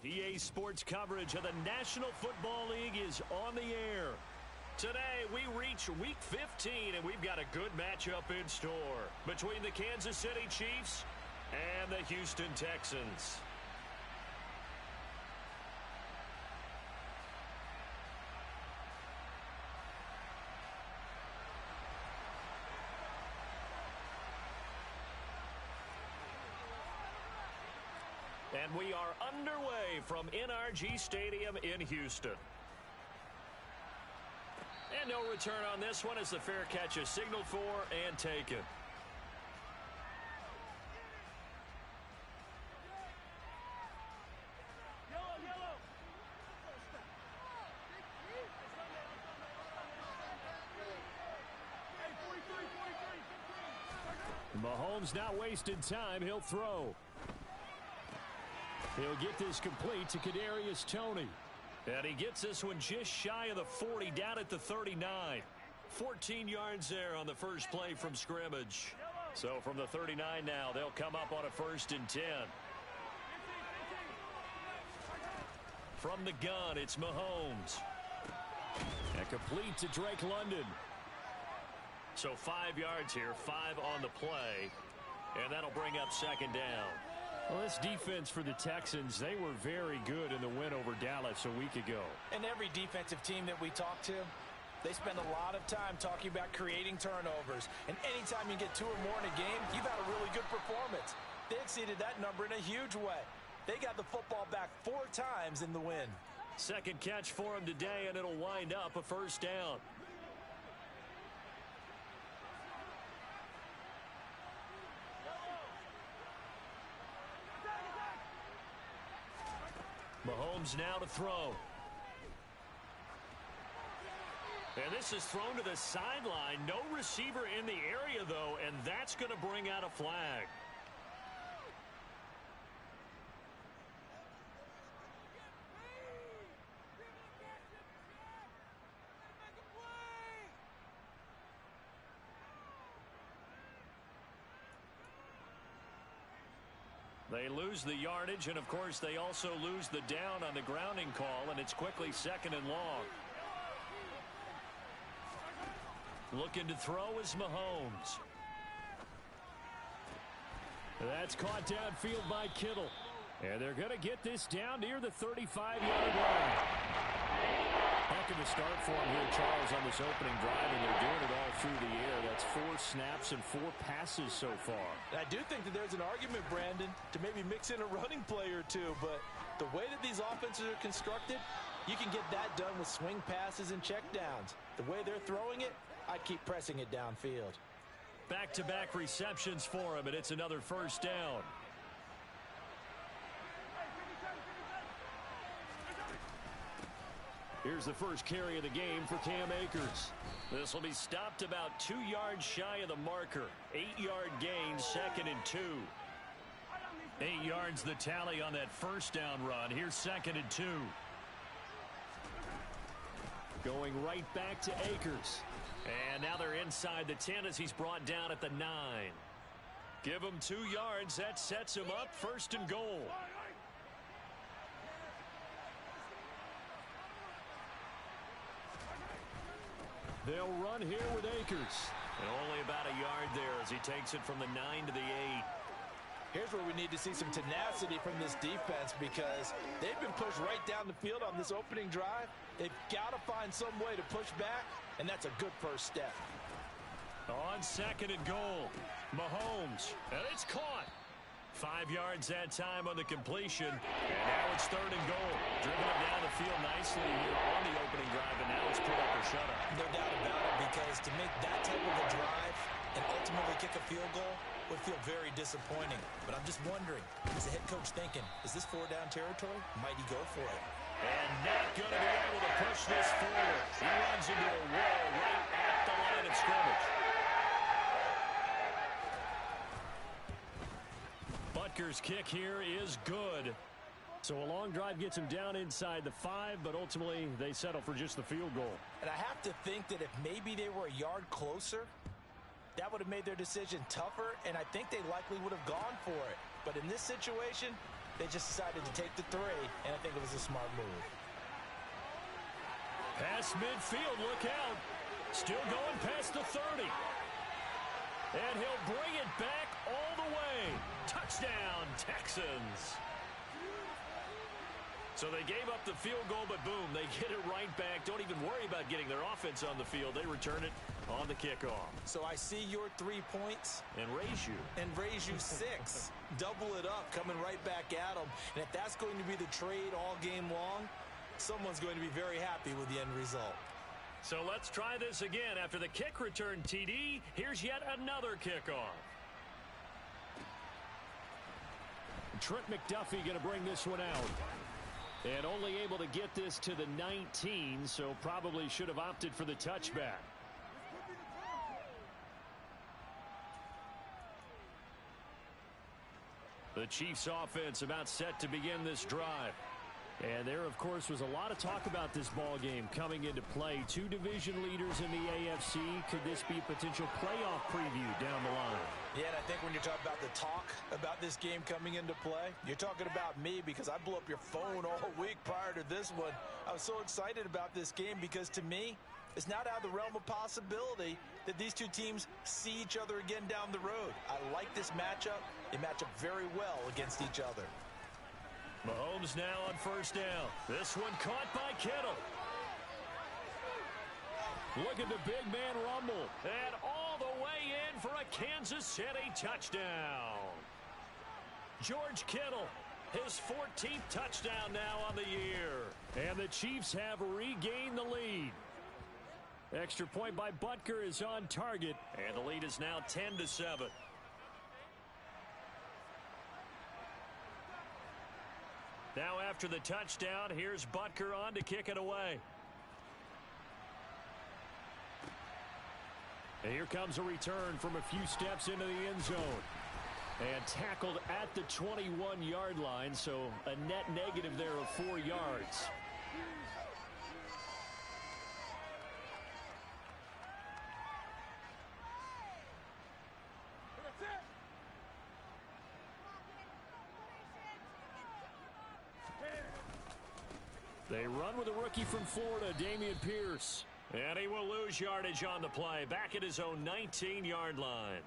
EA Sports coverage of the National Football League is on the air. Today, we reach Week 15, and we've got a good matchup in store between the Kansas City Chiefs and the Houston Texans. And we are underway from NRG Stadium in Houston. And no return on this one as the fair catch is signaled for and taken. Mahomes not wasting time. He'll throw. He'll get this complete to Kadarius Toney. And he gets this one just shy of the 40, down at the 39. 14 yards there on the first play from scrimmage. So from the 39 now, they'll come up on a 1st and 10. From the gun, it's Mahomes. And complete to Drake London. So 5 yards here, 5 on the play. And that'll bring up 2nd down. Well, this defense for the Texans, they were very good in the win over Dallas a week ago. And every defensive team that we talk to, they spend a lot of time talking about creating turnovers. And anytime you get 2 or more in a game, you've had a really good performance. They exceeded that number in a huge way. They got the football back 4 times in the win. Second catch for him today, and it'll wind up a 1st down. Mahomes now to throw. And this is thrown to the sideline. No receiver in the area, though, and that's going to bring out a flag. They lose the yardage, and, of course, they also lose the down on the grounding call, and it's quickly 2nd and long. Looking to throw is Mahomes. That's caught downfield by Kittle. And they're going to get this down near the 35-yard line. Heck of a start for him here, Charles, on this opening drive, and they're doing it all through the air. That's 4 snaps and 4 passes so far. And I do think that there's an argument, Brandon, to maybe mix in a running play or two, but the way that these offenses are constructed, you can get that done with swing passes and checkdowns. The way they're throwing it, I'd keep pressing it downfield. Back-to-back receptions for him, and it's another 1st down. Here's the first carry of the game for Cam Akers. This will be stopped about 2 yards shy of the marker. 8-yard gain, 2nd and 2. 8 yards the tally on that 1st down run. Here's 2nd and 2. Going right back to Akers. And now they're inside the 10 as he's brought down at the 9. Give him 2 yards. That sets him up 1st and goal. They'll run here with Akers. And only about a yard there as he takes it from the 9 to the 8. Here's where we need to see some tenacity from this defense because they've been pushed right down the field on this opening drive. They've got to find some way to push back, and that's a good first step. On 2nd and goal, Mahomes. And it's caught. 5 yards that time on the completion. And now it's 3rd and goal. Driven it down the field nicely here on the opening drive, and now it's put up or shut up. No doubt about it, because to make that type of a drive and ultimately kick a field goal would feel very disappointing. But I'm just wondering, is the head coach thinking, is this 4-down territory? Might he go for it? And not going to be able to push this forward. He runs into a wall right at the line of scrimmage. Butker's kick here is good. So a long drive gets him down inside the 5, but ultimately they settle for just the field goal. And I have to think that if maybe they were a yard closer, that would have made their decision tougher, and I think they likely would have gone for it. But in this situation, They just decided to take the 3, and I think it was a smart move. Past midfield, look out. Still going past the 30. And he'll bring it back all the way. Touchdown, Texans. So they gave up the field goal, but boom, they get it right back. Don't even worry about getting their offense on the field. They return it on the kickoff. So I see your 3 points. And raise you. And raise you 6. Double it up, coming right back at them. And if that's going to be the trade all game long, someone's going to be very happy with the end result. So let's try this again. After the kick return TD, here's yet another kickoff. Trent McDuffie going to bring this one out. And only able to get this to the 19, so probably should have opted for the touchback. The Chiefs offense about set to begin this drive. And there, of course, was a lot of talk about this ball game coming into play. 2 division leaders in the AFC. Could this be a potential playoff preview down the line? Yeah, and I think when you're talking about the talk about this game coming into play, you're talking about me because I blew up your phone all week prior to this one. I was so excited about this game because, to me, it's not out of the realm of possibility that these 2 teams see each other again down the road. I like this matchup. They match up very well against each other. Mahomes now on first down. This one caught by Kittle. Look at the big man rumble. And all the way in for a Kansas City touchdown. George Kittle, his 14th touchdown now on the year. And the Chiefs have regained the lead. Extra point by Butker is on target. And the lead is now 10-7. Now after the touchdown, here's Butker on to kick it away. And here comes a return from a few steps into the end zone. And tackled at the 21-yard line, so a net negative there of 4 yards. They run with a rookie from Florida, Dameon Pierce. And he will lose yardage on the play, back at his own 19-yard line.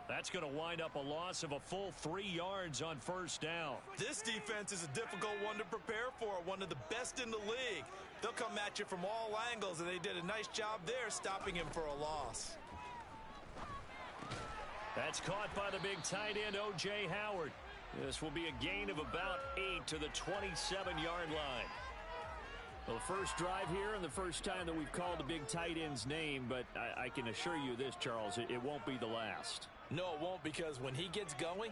That's going to wind up a loss of a full 3 yards on first down. This defense is a difficult one to prepare for, one of the best in the league. They'll come at you from all angles, and they did a nice job there stopping him for a loss. That's caught by the big tight end, O.J. Howard. This will be a gain of about 8 to the 27-yard line. Well, the first drive here and the first time that we've called the big tight end's name, but I can assure you this, Charles, it won't be the last. No, it won't, because when he gets going,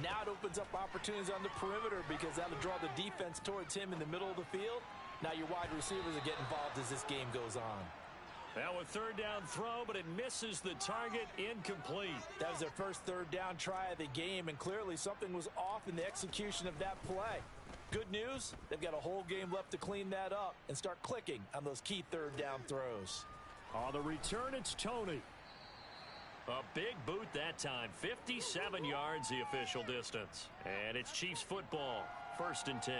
now it opens up opportunities on the perimeter because that'll draw the defense towards him in the middle of the field. Now your wide receivers will get involved as this game goes on. Now a third down throw, but it misses the target, incomplete. That was their first third down try of the game, and clearly something was off in the execution of that play. Good news, they've got a whole game left to clean that up and start clicking on those key third down throws. On the return, it's Tony. A big boot that time, 57 yards the official distance. And it's Chiefs football, 1st and 10.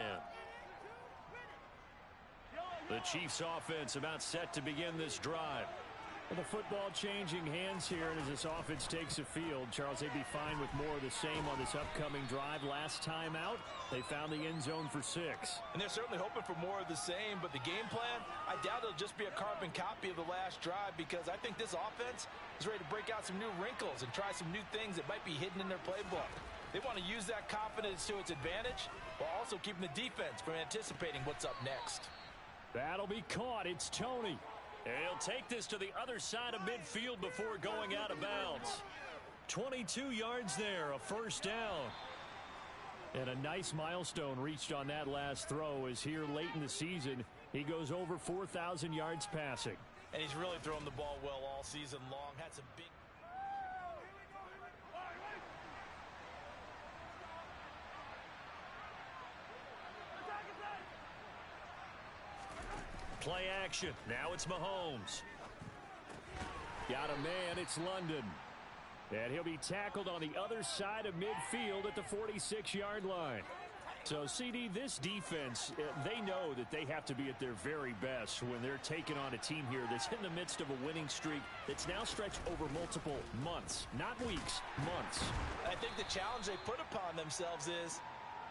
The Chiefs offense about set to begin this drive. Well, the football changing hands here, and as this offense takes the field, Charles, they'd be fine with more of the same on this upcoming drive. Last time out, they found the end zone for 6. And they're certainly hoping for more of the same, but the game plan, I doubt it'll just be a carbon copy of the last drive, because I think this offense is ready to break out some new wrinkles and try some new things that might be hidden in their playbook. They want to use that confidence to its advantage while also keeping the defense from anticipating what's up next. That'll be caught. It's Tony. And he'll take this to the other side of midfield before going out of bounds. 22 yards there, a first down. And a nice milestone reached on that last throw, as here late in the season, he goes over 4,000 yards passing. And he's really thrown the ball well all season long. Had some big... Play action. Now it's Mahomes. Got a man. It's London. And he'll be tackled on the other side of midfield at the 46-yard line. So, CD, this defense, they know that they have to be at their very best when they're taking on a team here that's in the midst of a winning streak that's now stretched over multiple months, not weeks, months. I think the challenge they put upon themselves is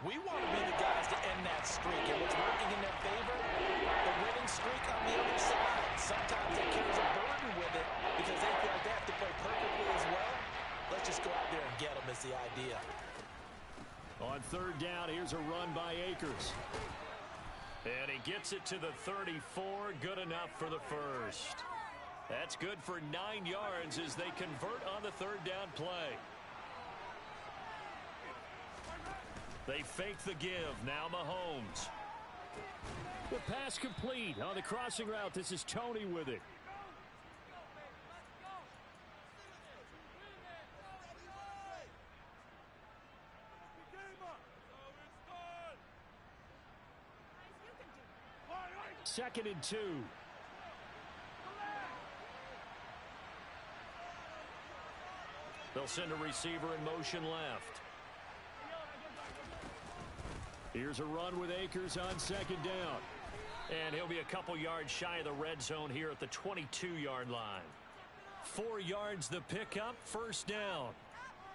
we want to be the guys to end that streak. And what's working in their favor? The winning streak on the other side. Sometimes that carries a burden with it because they feel like they have to play perfectly as well. Let's just go out there and get them is the idea. On third down, here's a run by Akers. And he gets it to the 34. Good enough for the first. That's good for 9 yards as they convert on the third down play. They fake the give. Now Mahomes. The pass complete on the crossing route. This is Tony with it. Second and 2. They'll send a receiver in motion left. Here's a run with Akers on second down. And he'll be a couple yards shy of the red zone here at the 22-yard line. 4 yards the pickup, first down.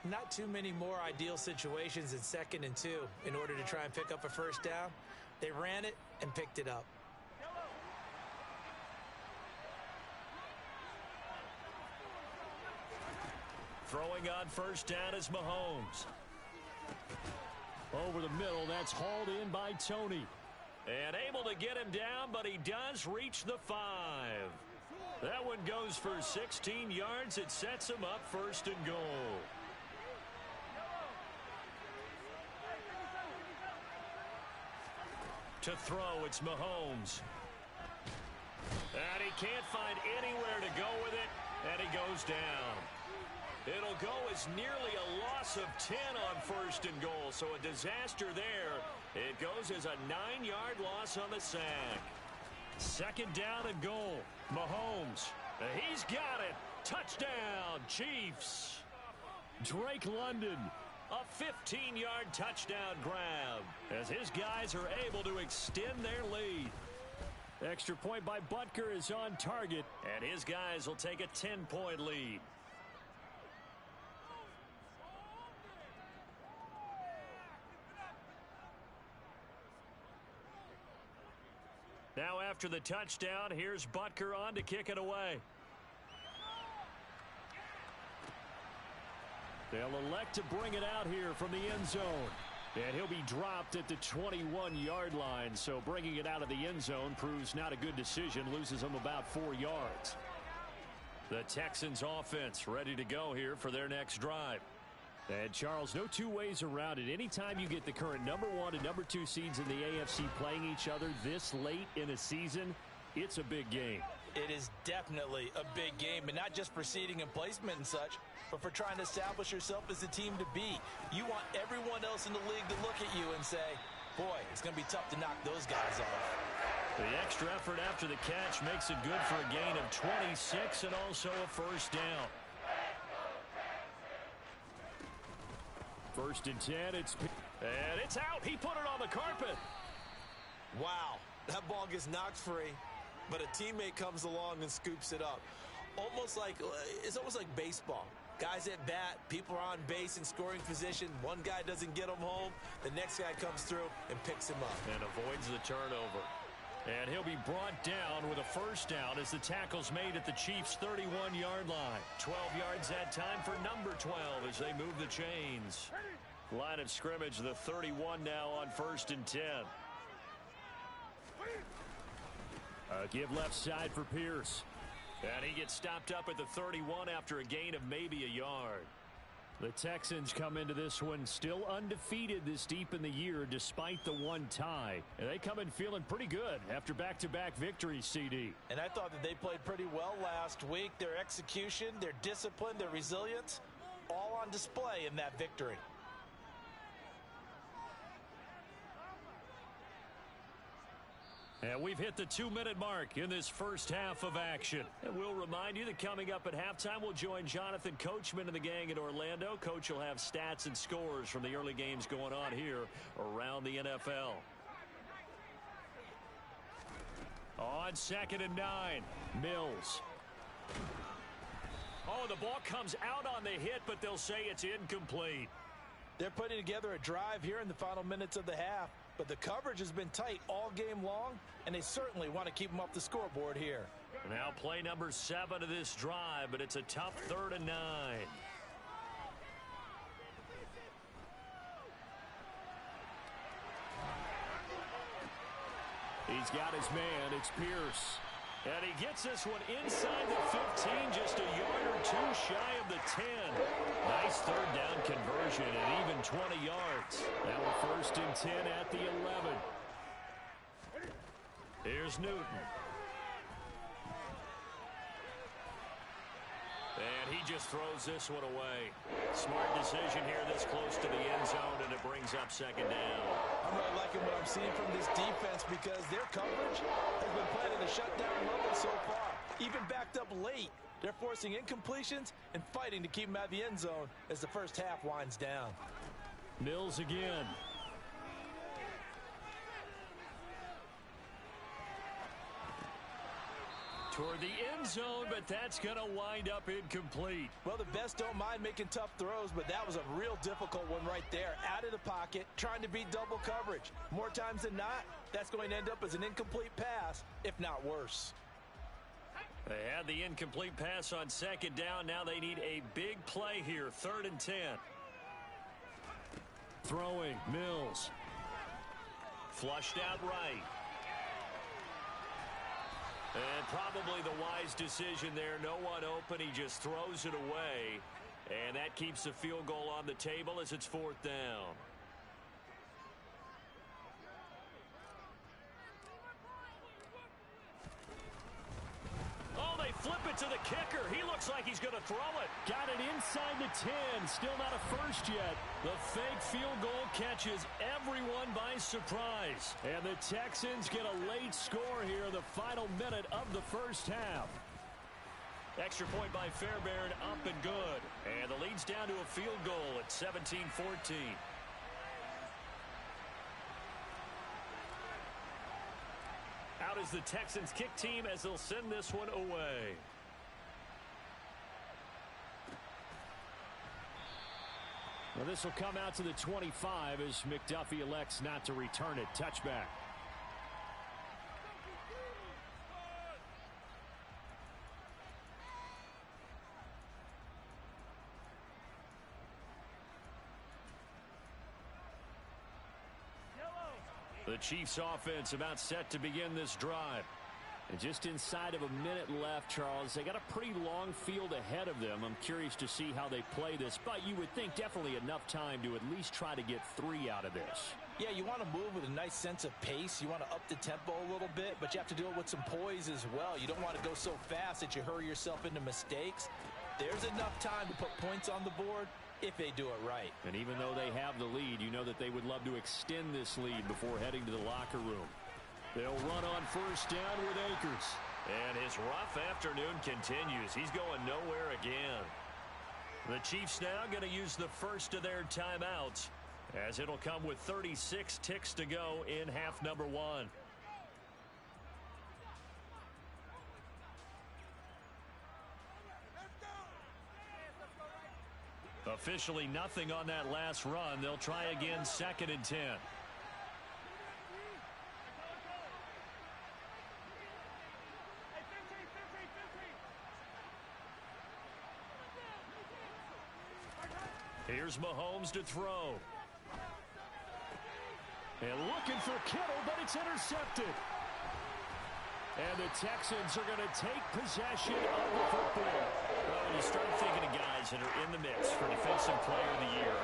Not too many more ideal situations in second and 2 in order to try and pick up a first down. They ran it and picked it up. Throwing on first down is Mahomes. Over the middle, that's hauled in by Tony. And able to get him down, but he does reach the 5. That one goes for 16 yards. It sets him up first and goal. To throw, it's Mahomes. And he can't find anywhere to go with it, and he goes down. It'll go as nearly a loss of 10 on first and goal, so a disaster there. It goes as a 9-yard loss on the sack. Second down and goal. Mahomes. He's got it. Touchdown, Chiefs. Drake London. A 15-yard touchdown grab as his guys are able to extend their lead. Extra point by Butker is on target, and his guys will take a 10-point lead. Now after the touchdown, here's Butker on to kick it away. They'll elect to bring it out here from the end zone. And he'll be dropped at the 21-yard line, so bringing it out of the end zone proves not a good decision, loses them about 4 yards. The Texans offense ready to go here for their next drive. And, Charles, no two ways around it. Anytime you get the current number 1 and number 2 seeds in the AFC playing each other this late in a season, it's a big game. It is definitely a big game, and not just for seeding and placement and such, but for trying to establish yourself as a team to beat. You want everyone else in the league to look at you and say, boy, it's going to be tough to knock those guys off. The extra effort after the catch makes it good for a gain of 26 and also a first down. First and 10, and it's out. He put it on the carpet. Wow, that ball gets knocked free, but a teammate comes along and scoops it up. It's almost like baseball. Guys at bat, people are on base in scoring position. One guy doesn't get him home. The next guy comes through and picks him up. And avoids the turnover. And he'll be brought down with a first down as the tackle's made at the Chiefs' 31-yard line. 12 yards that time for number 12 as they move the chains. Line of scrimmage, the 31 now on first and 10. Give left side for Pierce. And he gets stopped up at the 31 after a gain of maybe a yard. The Texans come into this one still undefeated this deep in the year despite the one tie. And they come in feeling pretty good after back-to-back victories, CD. And I thought that they played pretty well last week. Their execution, their discipline, their resilience, all on display in that victory. And we've hit the 2-minute mark in this first half of action. And we'll remind you that coming up at halftime, we'll join Jonathan Coachman and the gang in Orlando. Coach will have stats and scores from the early games going on here around the NFL. On 2nd and 9, Mills. Oh, the ball comes out on the hit, but they'll say it's incomplete. They're putting together a drive here in the final minutes of the half, but the coverage has been tight all game long, and they certainly want to keep them off the scoreboard here. Now play number 7 of this drive, but it's a tough 3rd and 9. He's got his man. It's Pierce. And he gets this one inside the 15, just a yard or two shy of the 10. Nice 3rd down conversion and even 20 yards. Now we're 1st and 10 at the 11. Here's Newton. And he just throws this one away. Smart decision here this close to the end zone, and it brings up 2nd down. I'm really liking what I'm seeing from this defense because their coverage has been playing at a shutdown level so far. Even backed up late, they're forcing incompletions and fighting to keep them out of the end zone as the first half winds down. Mills again. Toward the end zone, but that's going to wind up incomplete. Well, the best don't mind making tough throws, but that was a real difficult one right there. Out of the pocket, trying to beat double coverage. More times than not, that's going to end up as an incomplete pass, if not worse. They had the incomplete pass on 2nd down. Now they need a big play here, 3rd and 10. Throwing, Mills. Flushed out right. And probably the wise decision there. No one open. He just throws it away. And that keeps the field goal on the table as it's 4th down. Oh, they flip it to the kicker. He looks like he's going to throw it. Got it inside the 10. Still not a first yet. The fake field goal catches everyone by surprise. And the Texans get a late score here in the final minute of the first half. Extra point by Fairbairn, up and good. And the lead's down to a field goal at 17-14. Out is the Texans kick team as they'll send this one away. Well, this will come out to the 25 as McDuffie elects not to return it. Touchback. The Chiefs offense about set to begin this drive. And just inside of a minute left, Charles, they got a pretty long field ahead of them. I'm curious to see how they play this, but you would think definitely enough time to at least try to get 3 out of this. Yeah, you want to move with a nice sense of pace. You want to up the tempo a little bit, but you have to do it with some poise as well. You don't want to go so fast that you hurry yourself into mistakes. There's enough time to put points on the board if they do it right. And even though they have the lead, you know that they would love to extend this lead before heading to the locker room. They'll run on 1st down with Akers. And his rough afternoon continues. He's going nowhere again. The Chiefs now going to use the first of their timeouts, as it'll come with 36 ticks to go in half number 1. Officially nothing on that last run. They'll try again 2nd and 10. Here's Mahomes to throw. And looking for Kittle, but it's intercepted. And the Texans are going to take possession of the football. Well, when you start thinking of guys that are in the mix for Defensive Player of the Year,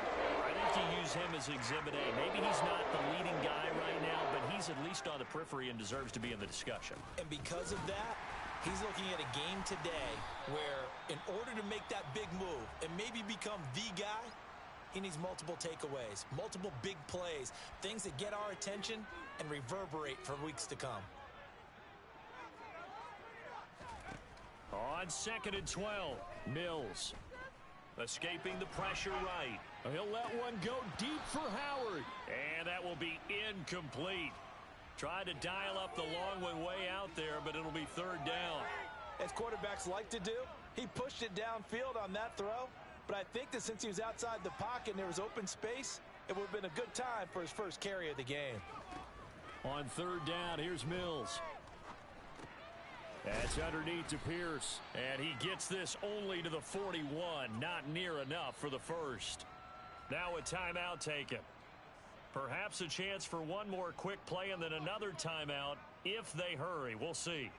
I think you use him as Exhibit A. Maybe he's not the leading guy right now, but he's at least on the periphery and deserves to be in the discussion. And because of that, he's looking at a game today where in order to make that big move and maybe become the guy, he needs multiple takeaways, multiple big plays, things that get our attention and reverberate for weeks to come. On 2nd and 12, Mills. Escaping the pressure right. He'll let one go deep for Howard. And that will be incomplete. Tried to dial up the long one way out there, but it'll be 3rd down. As quarterbacks like to do, he pushed it downfield on that throw. But I think that since he was outside the pocket and there was open space, it would have been a good time for his first carry of the game. On 3rd down, here's Mills. That's underneath to Pierce. And he gets this only to the 41. Not near enough for the first. Now a timeout taken. Perhaps a chance for one more quick play and then another timeout if they hurry. We'll see.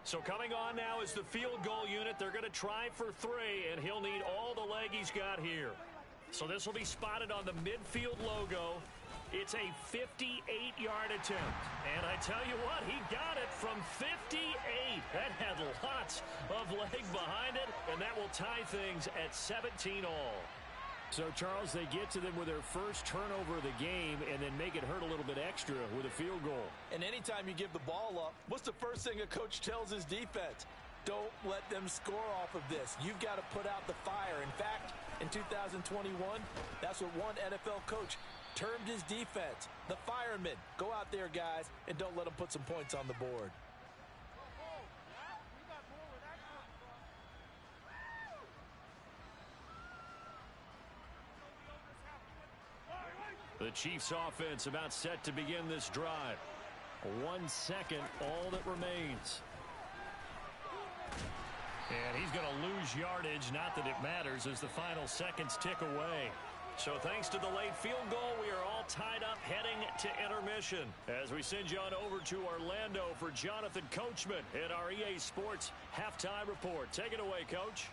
So coming on now is the field goal unit. They're going to try for 3, and he'll need all the leg he's got here. So this will be spotted on the midfield logo. It's a 58-yard attempt. And I tell you what, he got it from 58. That had lots of leg behind it, and that will tie things at 17 all. So, Charles, they get to them with their first turnover of the game and then make it hurt a little bit extra with a field goal. And anytime you give the ball up, what's the first thing a coach tells his defense? Don't let them score off of this. You've got to put out the fire. In fact, in 2021, that's what one NFL coach termed his defense. The firemen. Go out there, guys, and don't let them put some points on the board. The Chiefs offense about set to begin this drive. 1 second, all that remains. And he's going to lose yardage. Not that it matters as the final seconds tick away. So thanks to the late field goal, we are all tied up heading to intermission. As we send you on over to Orlando for Jonathan Coachman at our EA Sports Halftime Report. Take it away, Coach.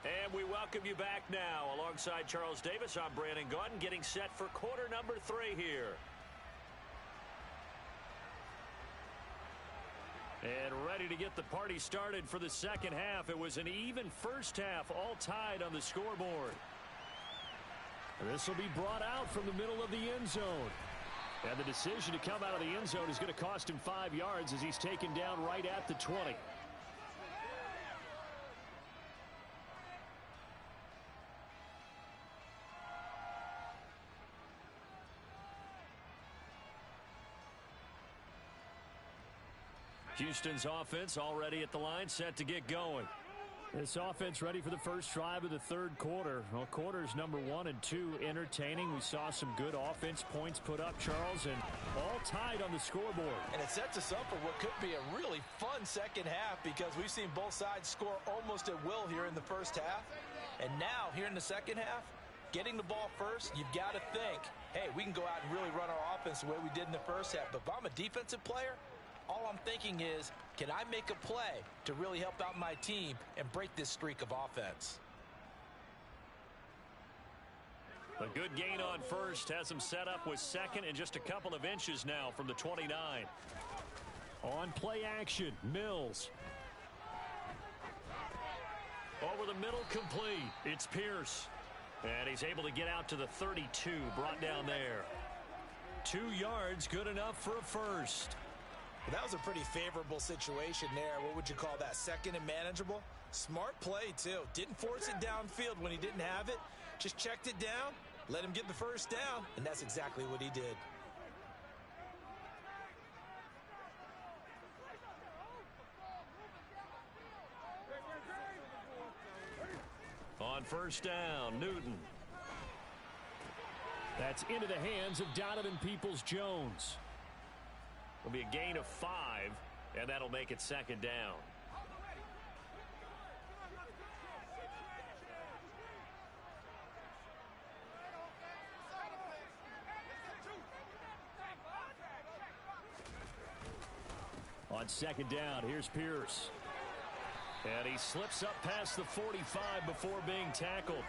And we welcome you back now. Alongside Charles Davis, I'm Brandon Gaudin, getting set for quarter number 3 here. And ready to get the party started for the second half. It was an even first half, all tied on the scoreboard. And this will be brought out from the middle of the end zone. And the decision to come out of the end zone is going to cost him 5 yards as he's taken down right at the 20. Houston's offense already at the line, set to get going. This offense ready for the first drive of the third quarter. Well, quarters number 1 and 2 entertaining. We saw some good offense points put up, Charles, and all tied on the scoreboard. And it sets us up for what could be a really fun second half because we've seen both sides score almost at will here in the first half. And now, here in the second half, getting the ball first, you've got to think, hey, we can go out and really run our offense the way we did in the first half. But if I'm a defensive player, all I'm thinking is, can I make a play to really help out my team and break this streak of offense? A good gain on first has him set up with second and just a couple of inches now from the 29. On play action, Mills. Over the middle, complete. It's Pierce. And he's able to get out to the 32, brought down there. 2 yards, good enough for a first. Well, that was a pretty favorable situation there. What would you call that? Second and manageable? Smart play, too. Didn't force it downfield when he didn't have it. Just checked it down, let him get the first down, and that's exactly what he did. On first down, Newton. That's into the hands of Donovan Peoples-Jones. It'll be a gain of 5, and that'll make it second down. On second down, here's Pierce. And he slips up past the 45 before being tackled.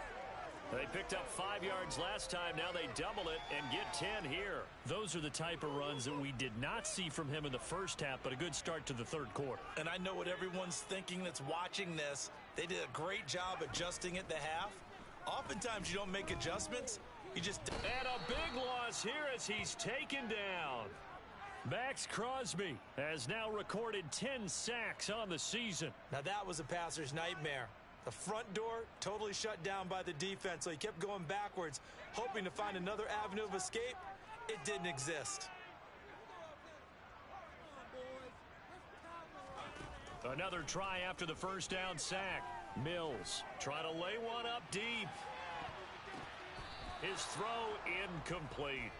They picked up 5 yards last time. Now they double it and get 10 here. Those are the type of runs that we did not see from him in the first half, but a good start to the third quarter. And I know what everyone's thinking that's watching this. They did a great job adjusting at the half. Oftentimes you don't make adjustments. You just... And a big loss here as he's taken down. Max Crosby has now recorded 10 sacks on the season. Now that was a passer's nightmare. The front door totally shut down by the defense, so he kept going backwards, hoping to find another avenue of escape. It didn't exist. Another try after the first down sack. Mills trying to lay one up deep. His throw incomplete.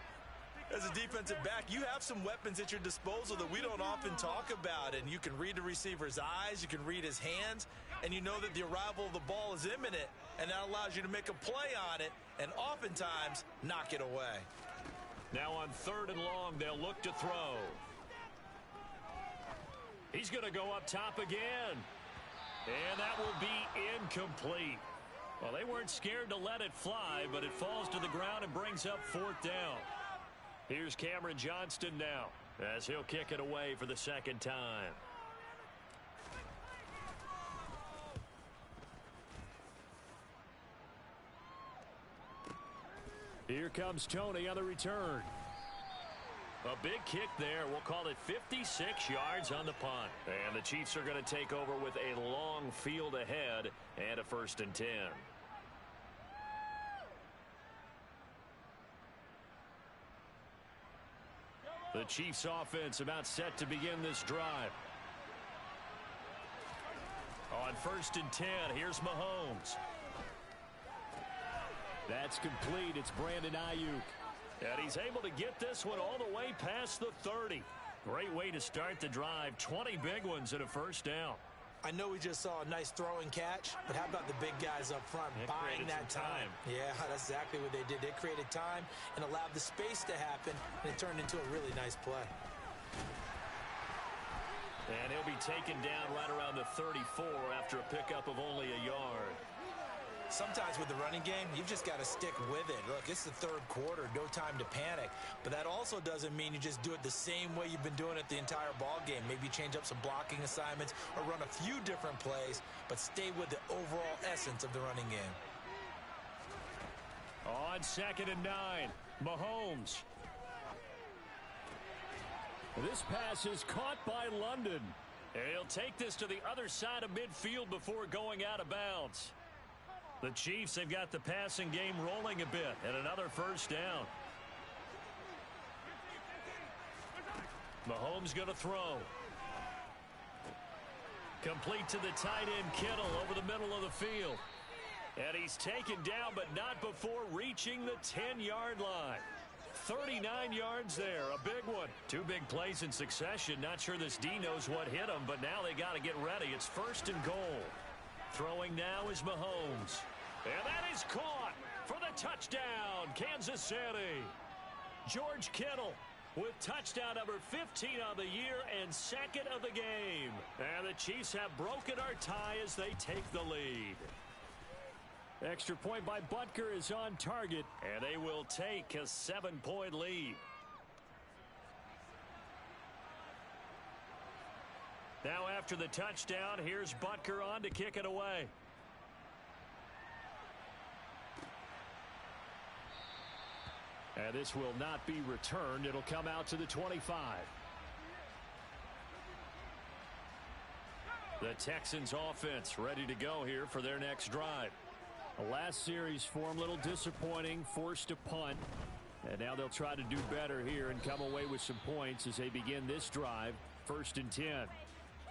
As a defensive back, you have some weapons at your disposal that we don't often talk about, and you can read the receiver's eyes, you can read his hands, and you know that the arrival of the ball is imminent, and that allows you to make a play on it and oftentimes knock it away. Now on 3rd and long, they'll look to throw. He's going to go up top again, and that will be incomplete. Well, they weren't scared to let it fly, but it falls to the ground and brings up 4th down. Here's Cameron Johnston now as he'll kick it away for the second time. Here comes Tony on the return. A big kick there. We'll call it 56 yards on the punt. And the Chiefs are going to take over with a long field ahead and a 1st and 10. The Chiefs offense about set to begin this drive. On 1st and 10, here's Mahomes. That's complete. It's Brandon Ayuk. And he's able to get this one all the way past the 30. Great way to start the drive. 20 big ones and a 1st down. I know we just saw a nice throw and catch, but how about the big guys up front buying that time? Yeah, that's exactly what they did. They created time and allowed the space to happen, and it turned into a really nice play. And he'll be taken down right around the 34 after a pickup of only a yard. Sometimes with the running game, you've just got to stick with it. Look, it's the 3rd quarter, no time to panic. But that also doesn't mean you just do it the same way you've been doing it the entire ball game. Maybe change up some blocking assignments or run a few different plays, but stay with the overall essence of the running game. On 2nd and 9, Mahomes. This pass is caught by London. And he'll take this to the other side of midfield before going out of bounds. The Chiefs have got the passing game rolling a bit, and another 1st down. Mahomes going to throw. Complete to the tight end Kittle over the middle of the field. And he's taken down, but not before reaching the 10-yard line. 39 yards there, a big one. 2 big plays in succession. Not sure this D knows what hit him, but now they got to get ready. It's 1st and goal. Throwing now is Mahomes. And that is caught for the touchdown, Kansas City. George Kittle with touchdown number 15 on the year and 2nd of the game. And the Chiefs have broken our tie as they take the lead. Extra point by Butker is on target, and they will take a 7-point lead. Now after the touchdown, here's Butker on to kick it away. And this will not be returned. It'll come out to the 25. The Texans offense ready to go here for their next drive. The last series for them a little disappointing, forced to punt. And now they'll try to do better here and come away with some points as they begin this drive. 1st and 10.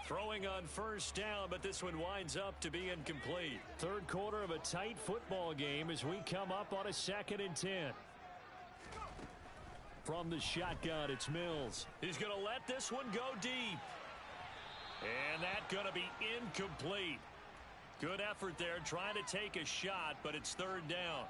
Throwing on 1st down, but this one winds up to be incomplete. 3rd quarter of a tight football game as we come up on a 2nd and 10. From the shotgun, it's Mills. He's going to let this one go deep. And that's going to be incomplete. Good effort there trying to take a shot, but it's 3rd down.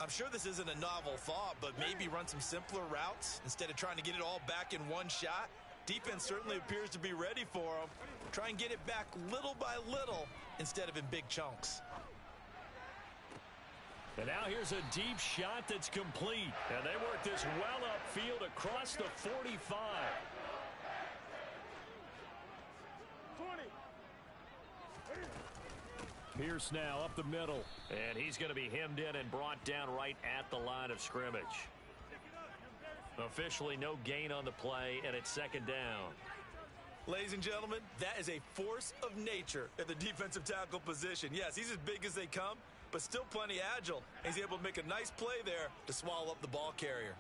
I'm sure this isn't a novel thought, but maybe run some simpler routes instead of trying to get it all back in one shot. Defense certainly appears to be ready for him. Try and get it back little by little instead of in big chunks. And now here's a deep shot that's complete. And they work this well upfield across the 45. 20. Pierce now up the middle. And he's going to be hemmed in and brought down right at the line of scrimmage. Officially no gain on the play, and it's second down. Ladies and gentlemen, that is a force of nature at the defensive tackle position. Yes, he's as big as they come, but still plenty agile. And he's able to make a nice play there to swallow up the ball carrier.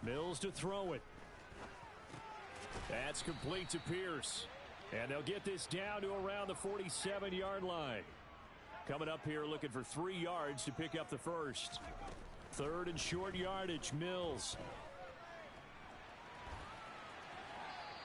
Mills to throw it. That's complete to Pierce. And they'll get this down to around the 47-yard line. Coming up here looking for 3 yards to pick up the first. Third and short yardage, Mills.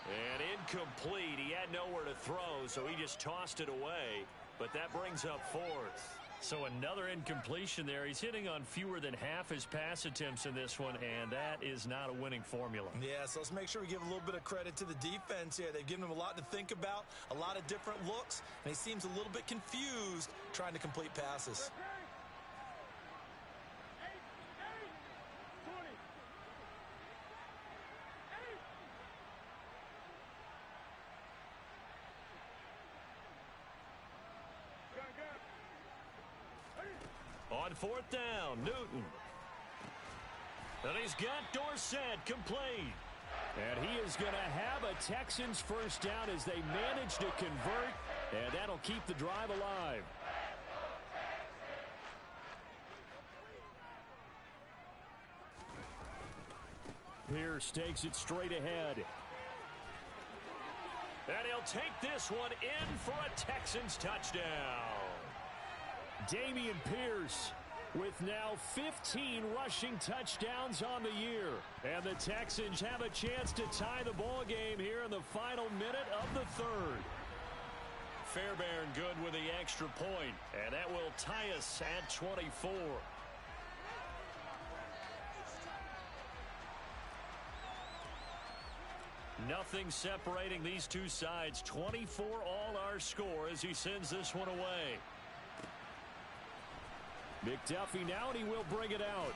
And incomplete. He had nowhere to throw, so he just tossed it away. But that brings up fourth. So another incompletion there. He's hitting on fewer than half his pass attempts in this one, and that is not a winning formula. Yeah, so let's make sure we give a little bit of credit to the defense here. They've given him a lot to think about, a lot of different looks, and he seems a little bit confused trying to complete passes. On fourth down, Newton. And he's got Dorsett complete. And he is going to have a Texans first down as they manage to convert. And that'll keep the drive alive. Pierce takes it straight ahead. And he'll take this one in for a Texans touchdown. Dameon Pierce with now 15 rushing touchdowns on the year. And the Texans have a chance to tie the ball game here in the final minute of the third. Fairbairn good with the extra point, and that will tie us at 24. Nothing separating these two sides. 24 all our score as he sends this one away. McDuffie now, and he will bring it out.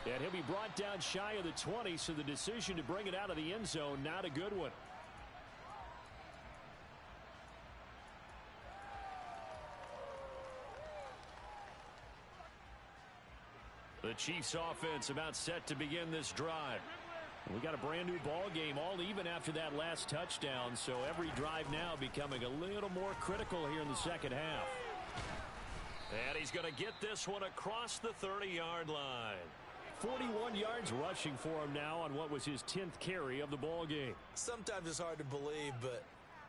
And he'll be brought down shy of the 20, so the decision to bring it out of the end zone, not a good one. The Chiefs offense about set to begin this drive. We got a brand new ball game, all even after that last touchdown, so every drive now becoming a little more critical here in the second half. And he's going to get this one across the 30-yard line. 41 yards rushing for him now on what was his 10th carry of the ball game. Sometimes it's hard to believe, but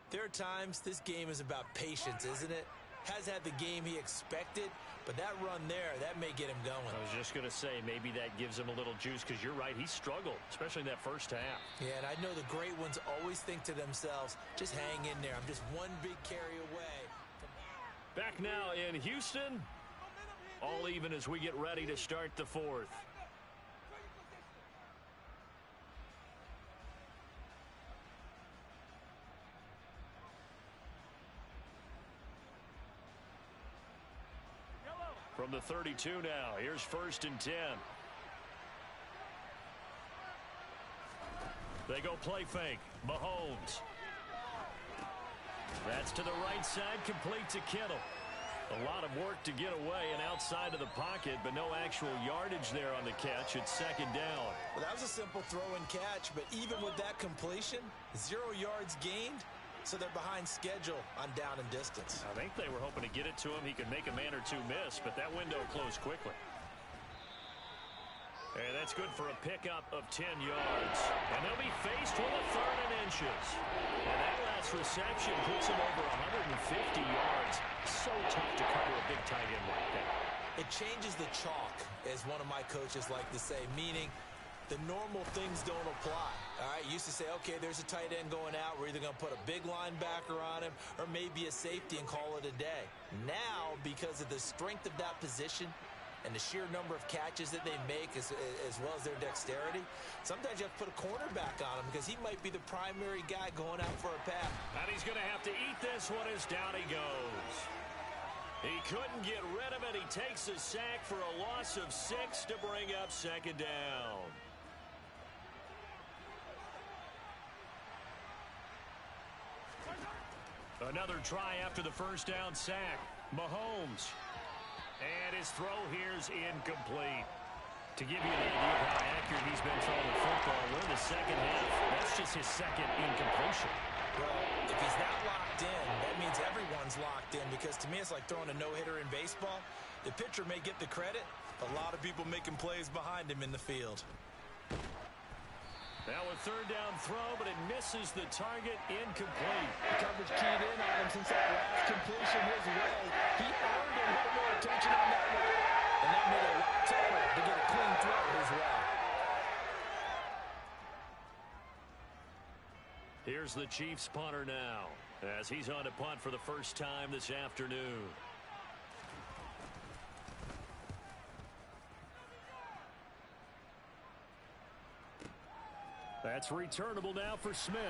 there are times this game is about patience, isn't it? Has had the game he expected, but that run there, that may get him going. I was just going to say, maybe that gives him a little juice, because you're right, he struggled, especially in that first half. Yeah, and I know the great ones always think to themselves, just hang in there. I'm just one big carry away. Back now in Houston, all even as we get ready to start the fourth. From the 32 now, here's 1st and 10. They go play fake. Mahomes. That's to the right side, complete to Kittle. A lot of work to get away and outside of the pocket, but no actual yardage there on the catch. It's second down. Well, that was a simple throw and catch, but even with that completion, 0 yards gained, so they're behind schedule on down and distance. I think they were hoping to get it to him. He could make a man or two miss, but that window closed quickly. And that's good for a pickup of 10 yards. And they'll be faced with a 3rd and inches. And that last reception puts him over 150 yards. So tough to cover a big tight end like that. It changes the chalk, as one of my coaches like to say, meaning the normal things don't apply. All right, used to say, okay, there's a tight end going out. We're either going to put a big linebacker on him or maybe a safety and call it a day. Now, because of the strength of that position, and the sheer number of catches that they make as well as their dexterity, sometimes you have to put a cornerback on him because he might be the primary guy going out for a pass. And he's going to have to eat this one as down he goes. He couldn't get rid of it. He takes a sack for a loss of 6 to bring up second down. Another try after the first down sack. Mahomes. And his throw here's incomplete. To give you an idea of how accurate he's been throwing the football, we're in the second half. That's just his second incompletion. Well, if he's not locked in, that means everyone's locked in, because to me it's like throwing a no-hitter in baseball. The pitcher may get the credit, a lot of people making plays behind him in the field. Now a third down throw, but it misses the target, incomplete. The coverage keyed in on him since that last completion his way. He earned a little more attention on that one, and that made it a lot tougher to get a clean throw his way. Here's the Chiefs punter now, as he's on to punt for the first time this afternoon. That's returnable now for Smith.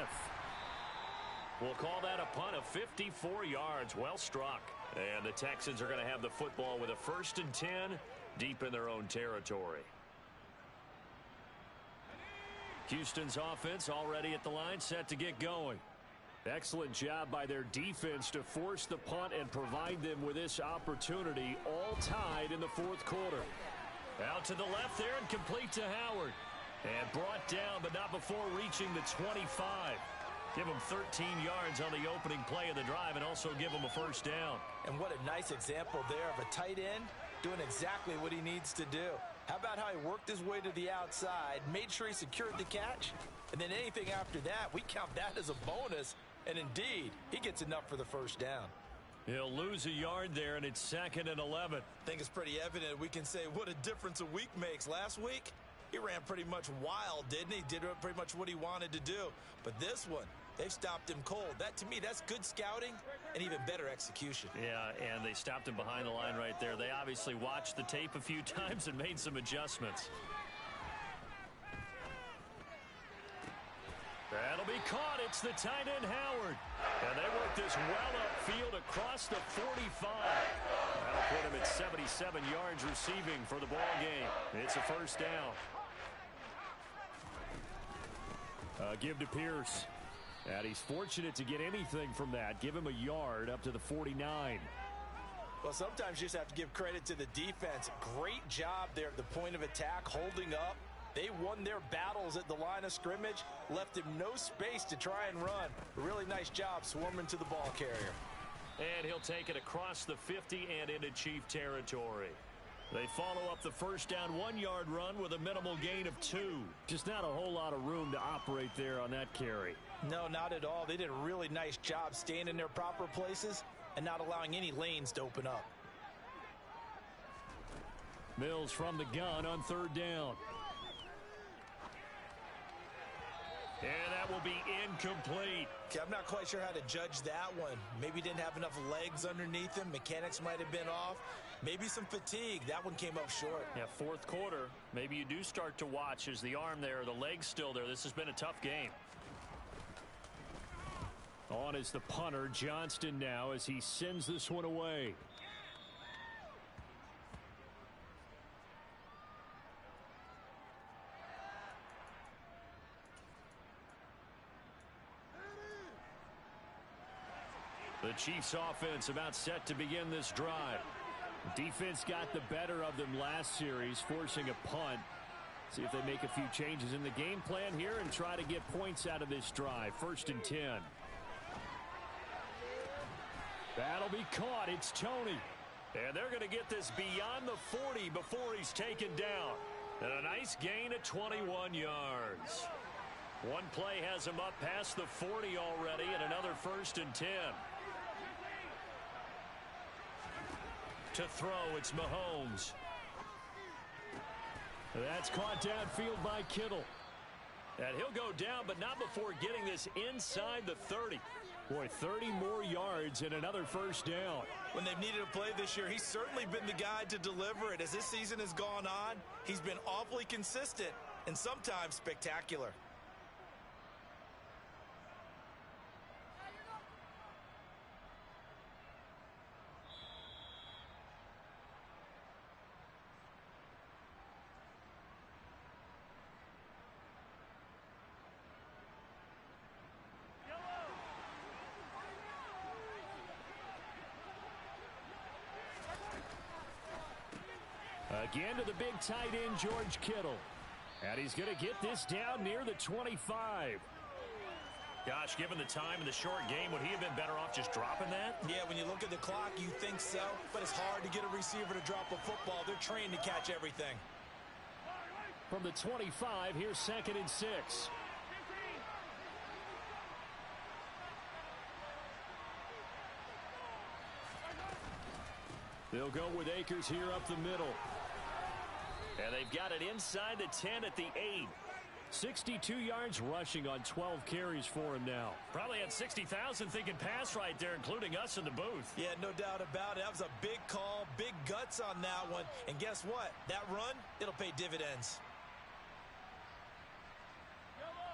We'll call that a punt of 54 yards. Well struck. And the Texans are going to have the football with a 1st and 10 deep in their own territory. Houston's offense already at the line, set to get going. Excellent job by their defense to force the punt and provide them with this opportunity, all tied in the 4th quarter. Out to the left there and complete to Howard. And brought down, but not before reaching the 25. Give him 13 yards on the opening play of the drive and also give him a first down. And what a nice example there of a tight end doing exactly what he needs to do. How about how he worked his way to the outside, made sure he secured the catch, and then anything after that, we count that as a bonus. And indeed, he gets enough for the first down. He'll lose a yard there, and it's 2nd and 11. I think it's pretty evident we can say what a difference a week makes. Last week, he ran pretty much wild, didn't he? Did pretty much what he wanted to do. But this one, they've stopped him cold. That, to me, that's good scouting and even better execution. Yeah, and they stopped him behind the line right there. They obviously watched the tape a few times and made some adjustments. That'll be caught. It's the tight end, Howard. And they work this well upfield across the 45. That'll put him at 77 yards receiving for the ball game. It's a first down. Give to Pierce. And he's fortunate to get anything from that. Give him a yard up to the 49. Well, sometimes you just have to give credit to the defense. Great job there at the point of attack, holding up. They won their battles at the line of scrimmage, left him no space to try and run. A really nice job swarming to the ball carrier. And he'll take it across the 50 and into Chief territory. They follow up the first down 1-yard run with a minimal gain of 2. Just not a whole lot of room to operate there on that carry. No, not at all. They did a really nice job staying in their proper places and not allowing any lanes to open up. Mills from the gun on 3rd down. And that will be incomplete. Okay, I'm not quite sure how to judge that one. Maybe didn't have enough legs underneath him. Mechanics might have been off. Maybe some fatigue. That one came up short. Yeah, 4th quarter. Maybe you do start to watch as the arm there, the leg's still there. This has been a tough game. On is the punter, Johnston, now as he sends this one away. The Chiefs offense about set to begin this drive. Defense got the better of them last series, forcing a punt. See if they make a few changes in the game plan here and try to get points out of this drive. 1st and 10. That'll be caught. It's Tony. And they're going to get this beyond the 40 before he's taken down. And a nice gain of 21 yards. One play has him up past the 40 already, and another 1st and 10. To throw, it's Mahomes. That's caught downfield by Kittle. And he'll go down, but not before getting this inside the 30. Boy, 30 more yards and another first down. When they've needed a play this year, he's certainly been the guy to deliver it. As this season has gone on, he's been awfully consistent and sometimes spectacular. Again to the big tight end, George Kittle. And he's going to get this down near the 25. Gosh, given the time in the short game, would he have been better off just dropping that? Yeah, when you look at the clock, you think so. But it's hard to get a receiver to drop a football. They're trained to catch everything. From the 25, here's 2nd and 6. They'll go with Akers here up the middle. And they've got it inside the 10 at the 8. 62 yards rushing on 12 carries for him now. Probably had 60,000 thinking pass right there, including us in the booth. Yeah, no doubt about it. That was a big call, big guts on that one. And guess what? That run, it'll pay dividends.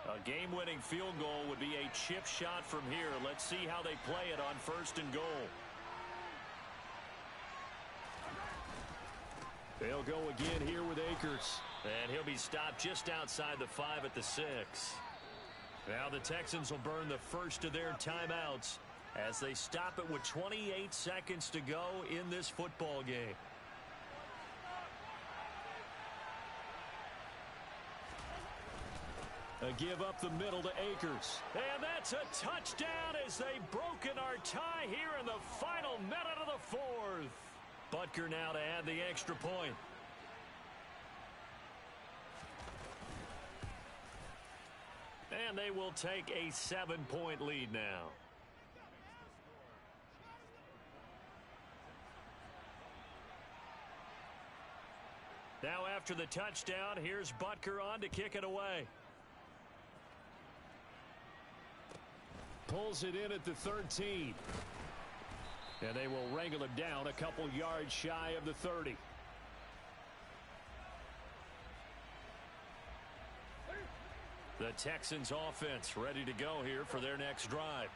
A game-winning field goal would be a chip shot from here. Let's see how they play it on 1st and goal. They'll go again here with Akers. And he'll be stopped just outside the 5 at the 6. Now the Texans will burn the first of their timeouts as they stop it with 28 seconds to go in this football game. A give up the middle to Akers. And that's a touchdown as they've broken our tie here in the final minute of the 4th. Butker now to add the extra point. And they will take a 7-point lead now. Now after the touchdown, here's Butker on to kick it away. Pulls it in at the 13. And they will wrangle him down a couple yards shy of the 30. The Texans offense ready to go here for their next drive.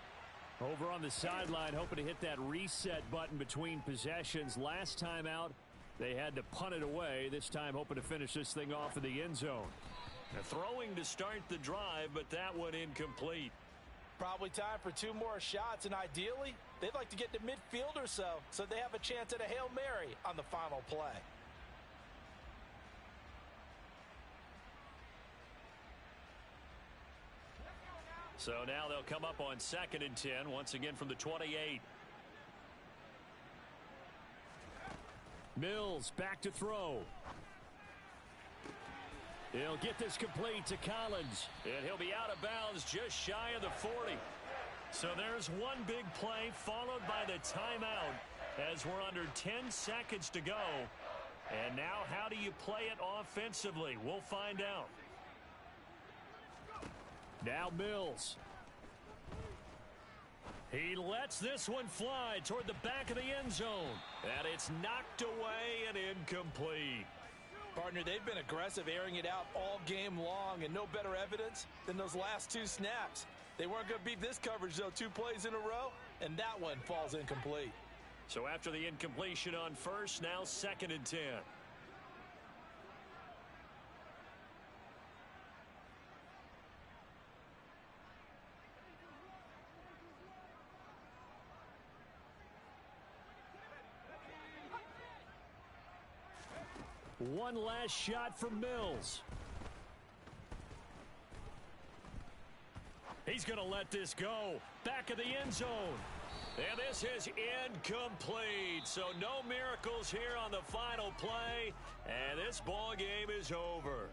Over on the sideline, hoping to hit that reset button between possessions. Last time out, they had to punt it away. This time hoping to finish this thing off in the end zone. Now, throwing to start the drive, but that one incomplete. Probably time for 2 more shots, and ideally, they'd like to get to midfield or so they have a chance at a Hail Mary on the final play. So now they'll come up on 2nd and 10, once again from the 28. Mills back to throw. He'll get this complete to Collins, and he'll be out of bounds just shy of the 40. So there's one big play followed by the timeout as we're under 10 seconds to go. And now how do you play it offensively? We'll find out. Now Mills. He lets this one fly toward the back of the end zone. And it's knocked away and incomplete. Partner, they've been aggressive, airing it out all game long, and no better evidence than those last 2 snaps. They weren't going to beat this coverage, though, 2 plays in a row, and that one falls incomplete. So after the incompletion on 1st, now 2nd and 10. One last shot from Mills. He's going to let this go. Back of the end zone. And this is incomplete. So no miracles here on the final play. And this ball game is over.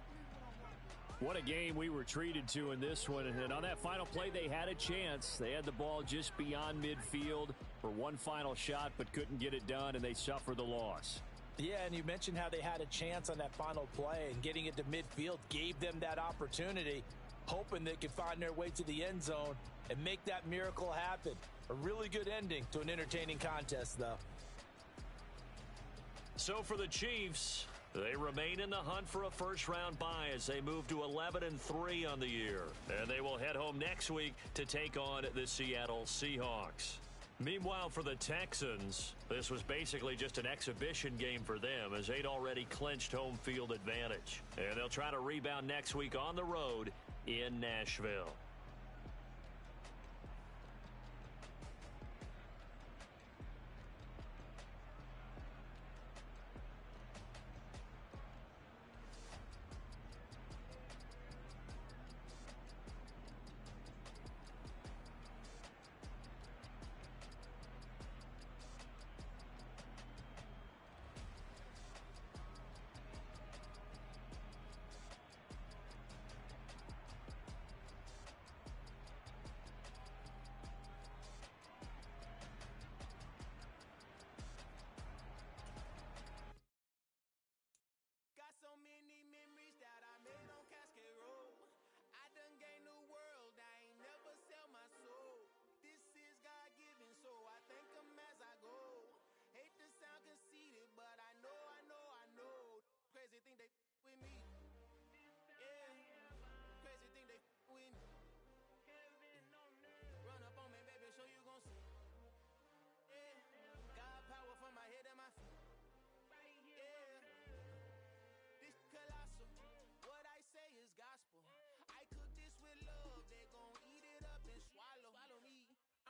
What a game we were treated to in this one. And on that final play, they had a chance. They had the ball just beyond midfield for one final shot, but couldn't get it done, and they suffered the loss. Yeah, and you mentioned how they had a chance on that final play, and getting it to midfield gave them that opportunity. hoping they can find their way to the end zone and make that miracle happen. A really good ending to an entertaining contest, though. So for the Chiefs, they remain in the hunt for a first-round bye as they move to 11-3 on the year. And they will head home next week to take on the Seattle Seahawks. Meanwhile, for the Texans, this was basically just an exhibition game for them as they'd already clinched home field advantage. And they'll try to rebound next week on the road in Nashville.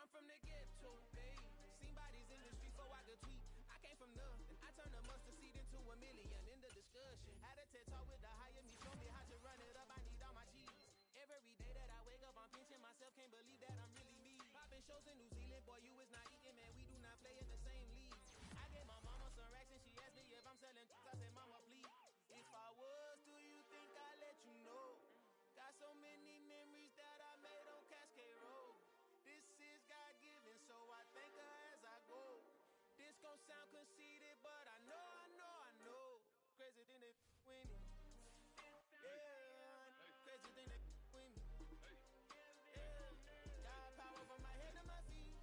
From the ghetto, babe. Seen bodies in the streets before I could tweet. I came from nothing. I turned a mustard seed into a million. In the discussion, had a TED talk with the higher me. Show me how to run it up. I need all my cheese. Every day that I wake up, I'm pinching myself. Can't believe that I'm really me. Popping shows in New Zealand, boy, you is not eating, man. We do not play in the same league. I gave my mama some racks and she asked me if I'm selling. I said, mama, please. If I was, do you think I'd let you know? Got so many memories that I made on Cascade Road. This is God-given, so I thank her as I go. This gon' sound conceited, but I know. Crazy thing they with me. Yeah, crazy thing they with me. Yeah, got power from my head to my feet.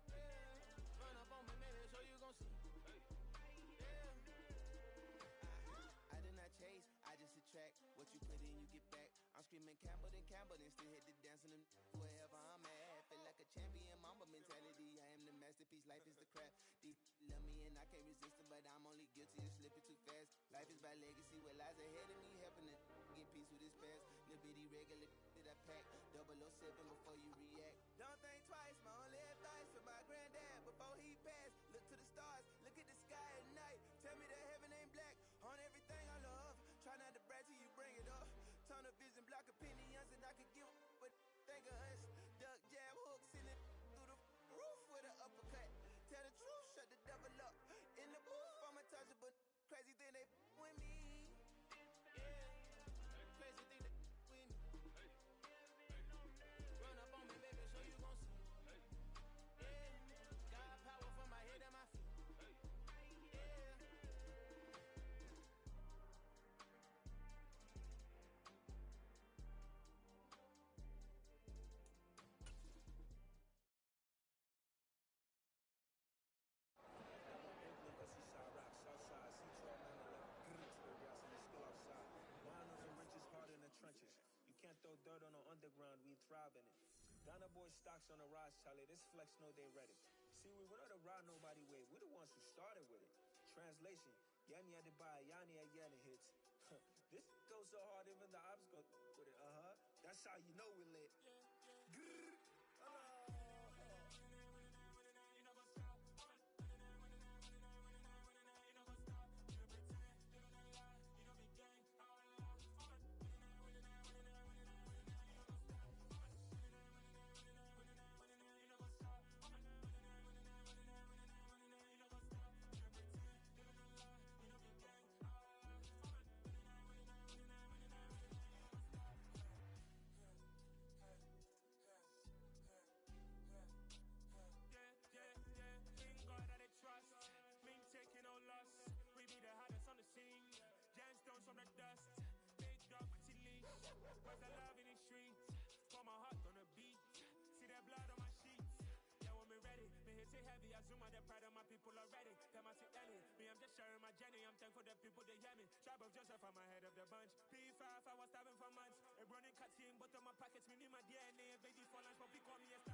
Yeah, run up on me, maybe so you gon' see. Yeah, I did not chase, I just attract. What you put in, you get back. I'm screaming Campbell, then still hit the dance and wherever I'm at. Feel like a champion, mamba mentality. I am the masterpiece, life is the craft. These love me and I can't resist it, but I'm only guilty of slipping too fast. Life is by legacy, what lies ahead of me, helping to get peace with this past. Little bitty regular that I pack, 007 before you react. Don't think twice, my only advice for my granddad before he passed. Look to the stars, look at the sky at night. Tell me that heaven ain't black on everything I love. Try not to brag till you bring it up. Tunnel vision, block opinions, and I could give what think of us. Duck, jab, hooks in it through the roof with an uppercut. Tell the truth, shut the devil up. In the booth, I'm untouchable. Crazy thing they with me. Yeah, crazy thing they with me. Run up on me, baby, so you gon' see. Yeah, got power from my head to my feet. Throw dirt on the underground, we thrive in it. Ghana boy stocks on the rise, Charlie. This flex know they ready. See, we were the ride nobody way. We're the ones who started with it. Translation: Yani had to buy Yani again hits. This goes so hard, even the ops go with it. That's how you know we lit. Grrr. a Zuma, the pride of my people already. Tell my sit Ellie, me, I'm just sharing my journey. I'm thankful the people, they hear me. Tribe of Joseph, I'm ahead of the bunch. P5, I was starving for months. A running cut team, but on my pockets, me need my DNA. Baby for lunch, but we call me a